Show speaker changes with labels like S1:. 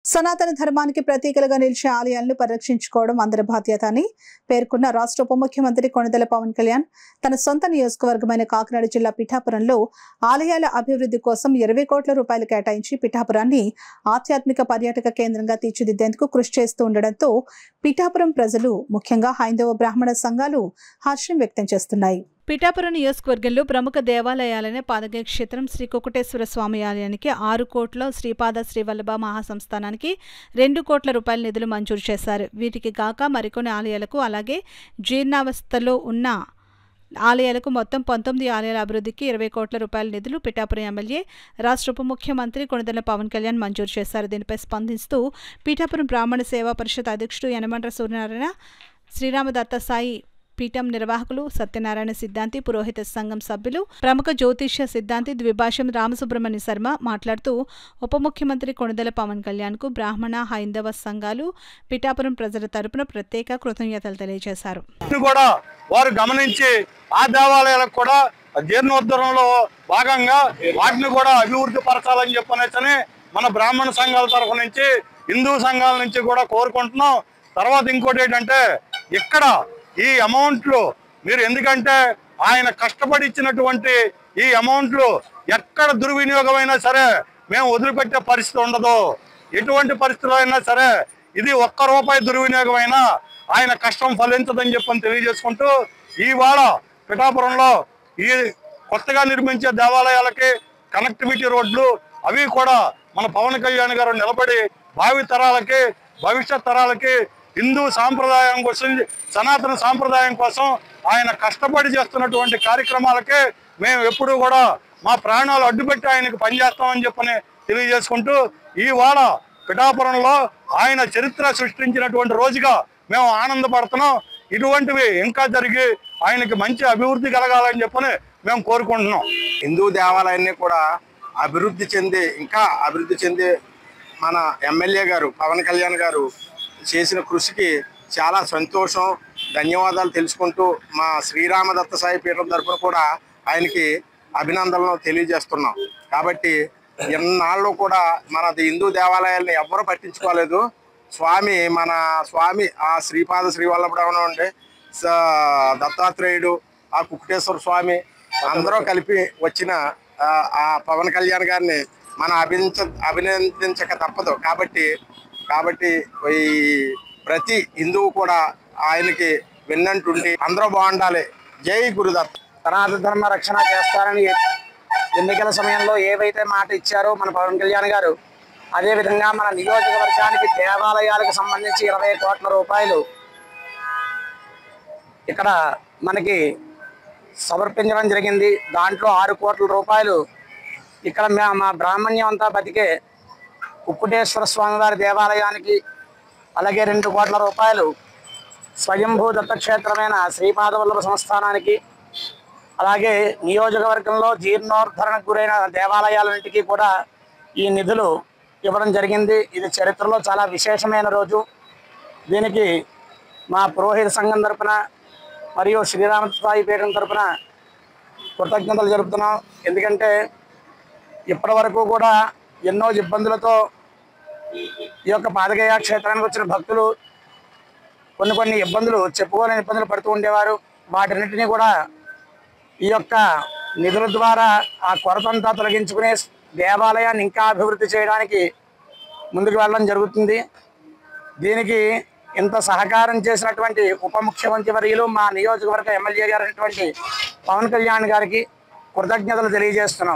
S1: సనాతన ధర్మానికి ప్రతీకలుగా నిలిచే ఆలయాలను పరిరక్షించుకోవడం అందరి బాధ్యత అని పేర్కొన్న రాష్ట్ర ఉప ముఖ్యమంత్రి కొణిదెల పవన్ కళ్యాణ్ తన సొంత నియోజకవర్గమైన కాకినాడ జిల్లా పిఠాపురంలో ఆలయాల అభివృద్ధి కోసం 20 కోట్ల రూపాయలు కేటాయించి పిఠాపురాన్ని ఆధ్యాత్మిక పర్యాటక కేంద్రంగా తీర్చిదిద్దేందుకు కృషి చేస్తూ ఉండడంతో పిఠాపురం ప్రజలు ముఖ్యంగా హైందవ బ్రాహ్మణ సంఘాలు హర్షం వ్యక్తం చేస్తున్నాయి. పిఠాపురం నియోజకవర్గంలో ప్రముఖ దేవాలయాలైన పాదగయ క్షేత్రం శ్రీ కుకుటేశ్వర స్వామి ఆలయానికి 6 కోట్ల, శ్రీపాద శ్రీవల్లభ మహాసంస్థానానికి 2 కోట్ల రూపాయల నిధులు మంజూరు చేశారు. వీటికి గాక మరికొన్ని ఆలయాలకు అలాగే జీర్ణావస్థలో ఉన్న ఆలయాలకు మొత్తం 19 ఆలయాల అభివృద్ధికి 20 కోట్ల రూపాయల నిధులు పిఠాపురం ఎమ్మెల్యే రాష్ట్ర ఉప ముఖ్యమంత్రి కొణిదెల పవన్ కళ్యాణ్ మంజూరు చేశారు. దీనిపై స్పందిస్తూ పిఠాపురం బ్రాహ్మణ సేవా పరిషత్ అధ్యక్షుడు యనమండ్ర సూర్యనారాయణ, శ్రీరామదత్త సాయి పీఠం నిర్వాహకులు సత్యనారాయణ సిద్ధాంతి, పురోహిత సంఘం సభ్యులు, ప్రముఖ జ్యోతిష్య సిద్ధాంతి ద్విభాష్యం రామసుబ్రహ్మణ్య శర్మ మాట్లాడుతూ ఉప ముఖ్యమంత్రి కొణిదెల పవన్ కళ్యాణ్ కు బ్రాహ్మణ హైందవ సంఘాలు పిఠాపురం ప్రజల తరపున ప్రత్యేక కృతజ్ఞతలు తెలియజేశారు.
S2: వారు గమనించి ఆ దేవాలయాలకు కూడా జీర్ణోద్ధరణలో భాగంగా వాటిని కూడా అభివృద్ధి పరచాలని చెప్పనేసి మన బ్రాహ్మణ సంఘాల తరఫు నుంచి, హిందూ సంఘాల నుంచి కూడా కోరుకుంటున్నాం. తర్వాత ఇంకోటి ఏంటంటే, ఇక్కడ ఈ అమౌంట్లు మీరు ఎందుకంటే ఆయన కష్టపడి ఇచ్చినటువంటి ఈ అమౌంట్లు ఎక్కడ దుర్వినియోగమైనా సరే మేము వదిలిపెట్టే పరిస్థితి ఉండదు. ఎటువంటి పరిస్థితుల్లో అయినా సరే ఇది ₹1 దుర్వినియోగమైనా ఆయన కష్టం ఫలించదని చెప్పని తెలియజేసుకుంటూ, ఇవాళ పిఠాపురంలో ఈ కొత్తగా నిర్మించే దేవాలయాలకి కనెక్టివిటీ రోడ్లు అవి కూడా మన పవన్ కళ్యాణ్ గారు నిలబడి భావి తరాలకి, భవిష్యత్ తరాలకి హిందూ సాంప్రదాయం కోసం, సనాతన సాంప్రదాయం కోసం ఆయన కష్టపడి చేస్తున్నటువంటి కార్యక్రమాలకే మేము ఎప్పుడూ కూడా మా ప్రాణాలు అడ్డుపెట్టి ఆయనకు పనిచేస్తామని చెప్పని తెలియజేసుకుంటూ, ఇవాళ పిఠాపురంలో ఆయన చరిత్ర సృష్టించినటువంటి రోజుగా మేము ఆనందపడుతున్నాం. ఇటువంటివి ఇంకా జరిగి ఆయనకి మంచి అభివృద్ధి కలగాలని చెప్పని మేము కోరుకుంటున్నాం.
S3: హిందూ దేవాలయాన్ని కూడా అభివృద్ధి చెంది మన ఎమ్మెల్యే గారు పవన్ కళ్యాణ్ గారు చేసిన కృషికి చాలా సంతోషం, ధన్యవాదాలు తెలుసుకుంటూ మా శ్రీరామదత్త సాయి పీఠం తరఫున కూడా ఆయనకి అభినందనలు తెలియజేస్తున్నాం. కాబట్టి ఎన్నాళ్ళు కూడా మన హిందూ దేవాలయాల్ని ఎవ్వరూ పట్టించుకోలేదు. మన స్వామి ఆ శ్రీపాద శ్రీవల్లభుడు అంటే దత్తాత్రేయుడు, ఆ కుకుటేశ్వర స్వామి అందరూ కలిపి వచ్చిన ఆ పవన్ కళ్యాణ్ గారిని మనం అభినందించక తప్పదు. కాబట్టి ఈ ప్రతి హిందువు కూడా ఆయనకి విన్నంటుండి అందరూ బాగుండాలి. జై గురుదత్త.
S4: సనాతన ధర్మ రక్షణ చేస్తారని ఎన్నికల సమయంలో ఏవైతే మాట ఇచ్చారో మన పవన్ కళ్యాణ్ గారు, అదేవిధంగా మన నియోజకవర్గానికి దేవాలయాలకు సంబంధించి 20 కోట్ల రూపాయలు ఇక్కడ మనకి సమర్పించడం జరిగింది. దాంట్లో 6 కోట్ల రూపాయలు ఇక్కడ మా బ్రాహ్మణ్యం అంతా బతికే కుక్కుటేశ్వర స్వామివారి దేవాలయానికి, అలాగే 2 కోట్ల రూపాయలు స్వయంభూ దత్తక్షేత్రమైన శ్రీపాదవల్లభ సంస్థానానికి, అలాగే నియోజకవర్గంలో జీర్ణోద్ధరణకు గురైన దేవాలయాలన్నింటికీ కూడా ఈ నిధులు ఇవ్వడం జరిగింది. ఇది చరిత్రలో చాలా విశేషమైన రోజు. దీనికి మా పురోహిత సంఘం తరపున మరియు శ్రీరామసాయి పీఠం తరపున కృతజ్ఞతలు జరుపుతున్నాం. ఎందుకంటే ఇప్పటి వరకు కూడా ఎన్నో ఇబ్బందులతో ఈ యొక్క పాదగయ క్షేత్రానికి వచ్చిన భక్తులు కొన్ని ఇబ్బందులు, చెప్పుకోలేని ఇబ్బందులు పడుతూ ఉండేవారు. వాటన్నిటినీ కూడా ఈ యొక్క నిధుల ద్వారా ఆ కొరతంతా తొలగించుకునే దేవాలయాన్ని ఇంకా అభివృద్ధి చేయడానికి ముందుకు వెళ్ళడం జరుగుతుంది. దీనికి ఇంత సహకారం చేసినటువంటి ఉప ముఖ్యమంత్రి వర్యులు, మా నియోజకవర్గ ఎమ్మెల్యే గారు అయినటువంటి పవన్ కళ్యాణ్ గారికి కృతజ్ఞతలు తెలియజేస్తున్నాం.